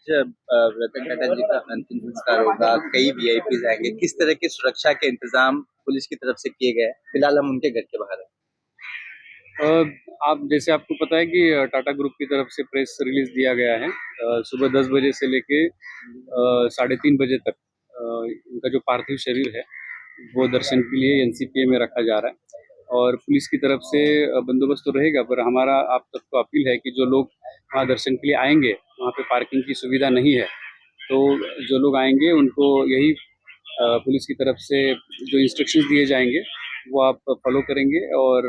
रतन टाटा जी का अंतिम संस्कार होगा, कई वीआईपीज आएंगे, किस तरह की सुरक्षा के इंतजाम पुलिस की तरफ से किए गए हैं? फिलहाल हम उनके घर के बाहर हैं। अ, आप जैसे आपको पता है कि टाटा ग्रुप की तरफ से प्रेस रिलीज दिया गया है। सुबह 10 बजे से लेके 3:30 बजे तक उनका जो पार्थिव शरीर है वो दर्शन के लिए एनसीपीए में रखा जा रहा है। और पुलिस की तरफ से बंदोबस्त तो रहेगा, पर हमारा आप सबको अपील है कि जो लोग वहाँ दर्शन के लिए आएंगे, वहाँ पे पार्किंग की सुविधा नहीं है, तो जो लोग आएंगे उनको यही पुलिस की तरफ से जो इंस्ट्रक्शंस दिए जाएंगे वो आप फॉलो करेंगे। और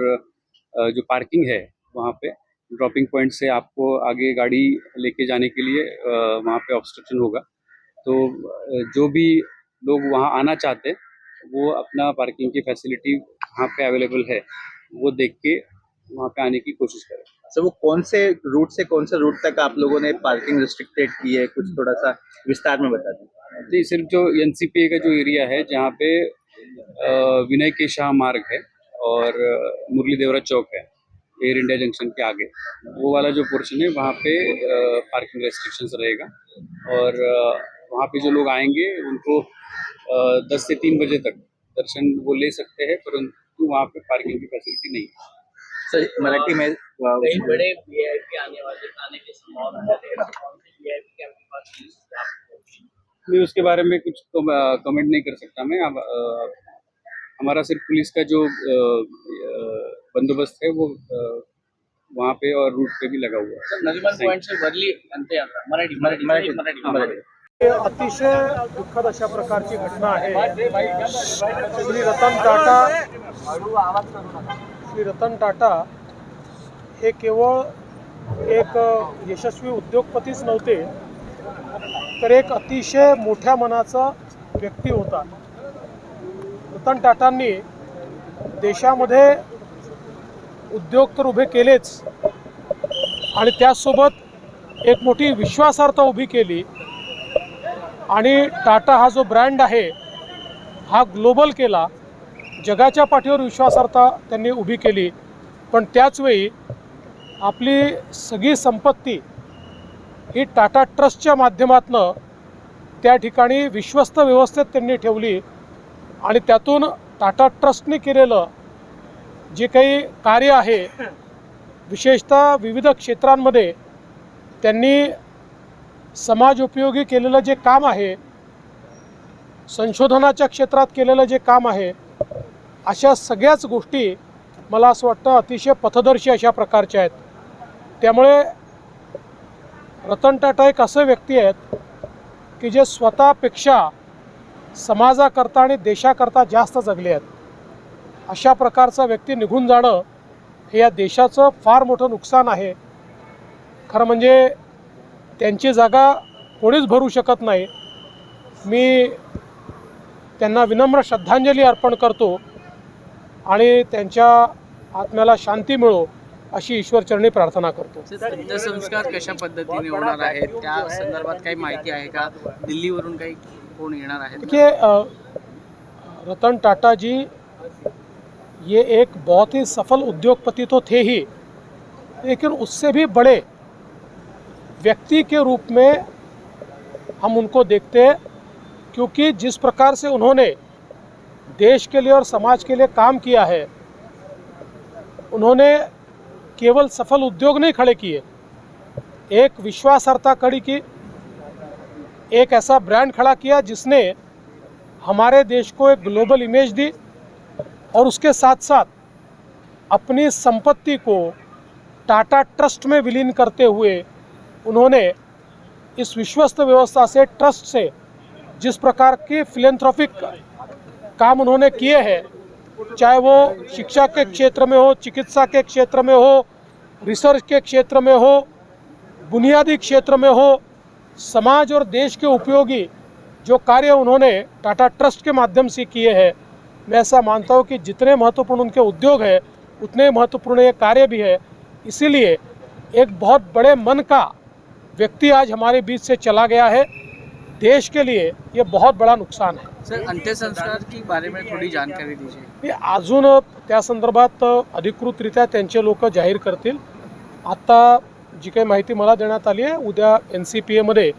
जो पार्किंग है वहाँ पे ड्रॉपिंग पॉइंट से आपको आगे गाड़ी लेके जाने के लिए वहाँ पे ऑब्स्ट्रक्शन होगा। तो जो भी लोग वहाँ आना चाहते वो अपना पार्किंग की फैसिलिटी वहाँ पे अवेलेबल है वो देख के वहाँ पे आने की कोशिश करें। सर, वो कौन से कौन से रूट तक आप लोगों ने पार्किंग रिस्ट्रिक्टेड की है, कुछ थोड़ा सा विस्तार में बता दें। जी, सिर्फ जो एनसीपीए का जो एरिया है जहाँ पे विनय के शाह मार्ग है और मुरली देवरा चौक है, एयर इंडिया जंक्शन के आगे, वो वाला जो पोर्शन है वहाँ पे पार्किंग रेस्ट्रिक्शंस रहेगा। और वहाँ पे जो लोग आएंगे उनको 10 से 3 बजे तक दर्शन वो ले सकते हैं, परंतु वहाँ पे पार्किंग की फैसिलिटी नहीं है। सर, मराठी में कई बड़े वीआईपी आने की संभावना है। कौन से वीआईपी के आपके पास लिस्ट है? मैं उसके बारे में कुछ कमेंट नहीं कर सकता मैं। अब हमारा सिर्फ पुलिस का जो बंदोबस्त है वो वहाँ पे और रूट पे भी लगा हुआ है। नरीमन पॉइंट से वर्ली अंत्ययात्रा मराठी हे अतिशय दुःखद अशा प्रकारची घटना आहे। श्री रतन टाटा हे केवळ एक यशस्वी उद्योगपतीच नव्हते, तर एक अतिशय मोठ्या मनाचा व्यक्ती होता। रतन टाटांनी देशामध्ये उद्योग तर उभे केलेच आणि त्यासोबत एक मोठी विश्वासार्हता उभी केली आणि टाटा हा जो ब्रँड आहे हा ग्लोबल केला, जगाच्या पाठीवर विश्वासार्हता त्यांनी उभी केली। पण त्याचवेळी आपली सगळी संपत्ती ही टाटा ट्रस्टच्या माध्यमातून त्या ठिकाणी विश्वस्त व्यवस्थेत त्यांनी ठेवली आणि त्यातून टाटा ट्रस्टने केलेलं जे काही कार्य आहे, विशेषतः विविध क्षेत्रांमध्ये त्यांनी समाज उपयोगी केलेलं जे काम आहे, संशोधनाच्या क्षेत्रात केलेलं जे काम आहे, अशा सगळ्याच गोष्टी मला असं वाटतं अतिशय पथदर्शी अशा प्रकारच्या आहेत। त्यामुळे रतन टाटा एक असे व्यक्ती आहेत की जे स्वतःपेक्षा समाजाकरता आणि देशाकरता जास्त जगले आहेत। अशा प्रकारचा व्यक्ती निघून जाणं हे या देशाचं फार मोठं नुकसान आहे। खरं म्हणजे त्यांची जागा कोणीच भरू शकत नाही। मी त्यांना विनम्र श्रद्धांजली अर्पण करतो आणि त्यांच्या आत्म्याला शांती मिळो अशी ईश्वरचरणी प्रार्थना करतो। अंत्यसंस्कार कशा पद्धतीने होणार आहेत त्या संदर्भात काही माहिती आहे का? दिल्लीवरून काही कोण येणार आहे? देखिए, रतन टाटा जी ये एक बहुत ही सफल उद्योगपति तो थे ही, लेकिन उससे भी बड़े व्यक्ति के रूप में हम उनको देखते हैं, क्योंकि जिस प्रकार से उन्होंने देश के लिए और समाज के लिए काम किया है, उन्होंने केवल सफल उद्योग नहीं खड़े किए, एक विश्वासार्हता खड़ी की, एक ऐसा ब्रांड खड़ा किया जिसने हमारे देश को एक ग्लोबल इमेज दी और उसके साथ साथ अपनी संपत्ति को टाटा ट्रस्ट में विलीन करते हुए उन्होंने इस विश्वस्त व्यवस्था से, ट्रस्ट से जिस प्रकार के फिलैंथ्रोपिक काम उन्होंने किए हैं, चाहे वो शिक्षा के क्षेत्र में हो, चिकित्सा के क्षेत्र में हो, रिसर्च के क्षेत्र में हो, बुनियादी क्षेत्र में हो, समाज और देश के उपयोगी जो कार्य उन्होंने टाटा ट्रस्ट के माध्यम से किए हैं, मैं ऐसा मानता हूँ कि जितने महत्वपूर्ण उनके उद्योग है उतने महत्वपूर्ण ये कार्य भी है। इसीलिए एक बहुत बड़े मन का व्यक्ति आज हमारे बीच से चला गया है। देश के लिए ये बहुत बड़ा नुकसान है। सर, अंत्यसंस्कार की बारे में थोड़ी जानकारी दीजिए। अजून त्या संदर्भात अधिकृतरित्या त्यांचे लोक जाहीर करतील। आता जी काही माहिती मला देण्यात आली आहे, उद्या NCPA मध्ये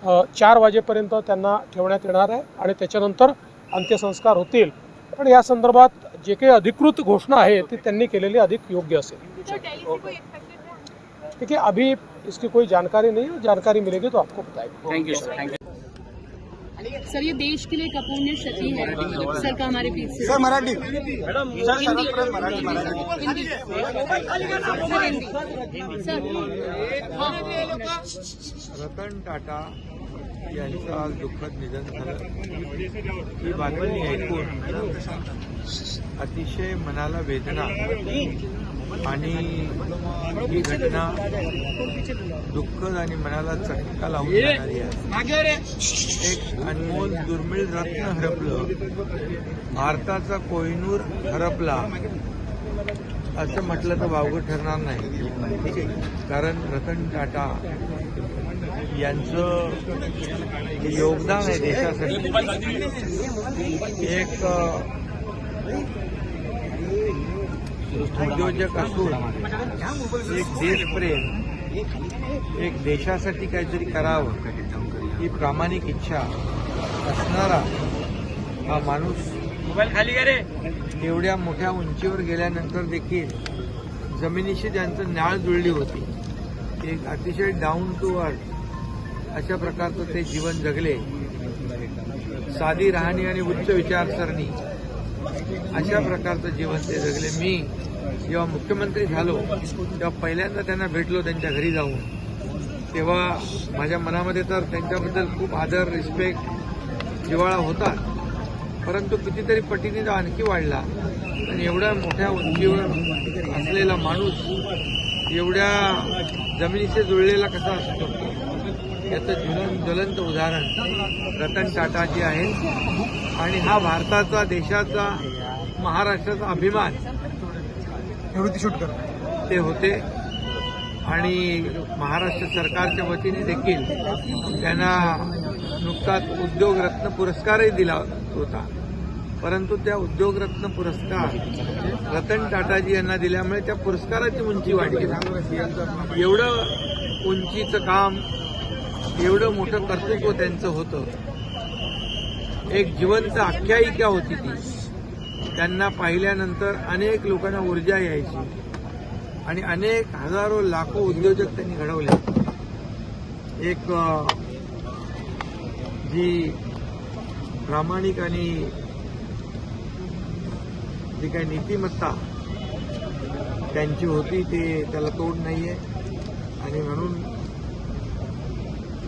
4 वाजेपर्यंत त्यांना ठेवण्यात येणार आहे आणि त्याच्यानंतर अंत्यसंस्कार होतील. पण या संदर्भात जे काही अधिकृत घोषणा आहे ती त्यांनी केलेली अधिक योग्य असेल. देखिए अभी इसकी कोई जानकारी नहीं है, जानकारी मिलेगी तो आपको बताएंगे. Thank you sir, thank you. Sir ये देश के लिए एक अपूर्णीय क्षति है. सर का हमारे बीच से सर मराठी हिंदी सर हाँ रतन टाटा यांचं आज दुःखद निधन झालं. ही बातमी ऐकून अतिशय मनाला वेदना आणि ही घटना दुःखद आणि मनाला चटका लावून जाणारी आहे. एक अनमोल दुर्मिळ रत्न हरपलं, भारताचा कोहिनूर हरपला असं म्हटलं तर वावगं ठरणार नाही. कारण रतन टाटा यांचं योगदान आहे देशासाठी. एक उद्योजक असून एक देशप्रेम, एक देशासाठी काहीतरी करावं ही प्रामाणिक इच्छा असणारा हा माणूस एवढ्या मोठ्या उंचीवर गेल्यानंतर देखील जमिनीशी ज्यांचं नाळ जुळली होती, एक अतिशय डाऊन टू अर्थ अशा प्रकारचं ते जीवन जगले. साधी राहणी आणि उच्च विचारसरणी अशा प्रकारचं जीवन ते जगले. मी जेव्हा मुख्यमंत्री झालो तेव्हा पहिल्यांदा त्यांना भेटलो त्यांच्या घरी जाऊन. तेव्हा माझ्या मनामध्ये तर त्यांच्याबद्दल खूप आदर, रिस्पेक्ट, जिव्हाळा होता. परंतु कितीतरी पटीने तो आणखी वाढला. आणि एवढ्या मोठ्या उंचीवर असलेला माणूस एवढ्या जमिनीशी जुळलेला कसा असू शकतो याचं ज्वलंत उदाहरण रतन टाटाजी आहे. आणि हा भारताचा, देशाचा, महाराष्ट्राचा अभिमान ते होते. आणि महाराष्ट्र सरकारच्या वतीने देखील त्यांना नुकताच उद्योगरत्न पुरस्कारही दिला होता. परंतु त्या उद्योगरत्न पुरस्कार रतन टाटाजी यांना दिल्यामुळे त्या पुरस्काराची उंची वाढली. एवढं उंचीचं काम, एवढं मोठं कर्तृत्व त्यांचं होतं. एक जिवंत आख्यायिका होती ती. त्यांना पाहिल्यानंतर अनेक लोकांना ऊर्जा यायची आणि अनेक हजारो लाखो उद्योजक त्यांनी घडवले. एक जी प्रामाणिक आणि जी काही नीतिमत्ता त्यांची होती ते त्याला तोड नाहीये. आणि म्हणून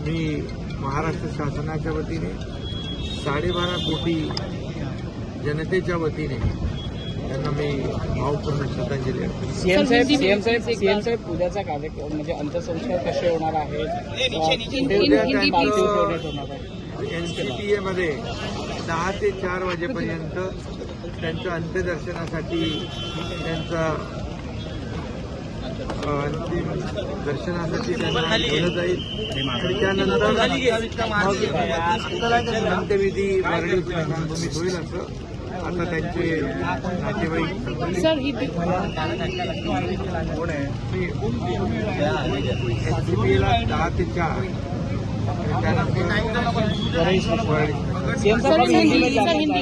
मी महाराष्ट्र शासनाच्या वतीने 12.5 कोटी जनतेच्या वतीने त्यांना मी भावपूर्ण श्रद्धांजली अर्पण करतो. सीएम साहेब उद्याचा कार्यक्रम म्हणजे अंत्यसंस्कार कसे होणार आहेत? NCPA मध्ये 10 ते 4 वाजेपर्यंत त्यांचं अंत्यदर्शनासाठी अंतिम दर्शनासाठी त्यांना ठेवलं जाईल. आणि त्यानंतर मग अंत्यविधी वरळी स्मशानभूमीत होईल असं आता त्यांचे नातेवाईक. सर ही NCPA 10 ते 4 आणि त्यानंतर सर हिंदी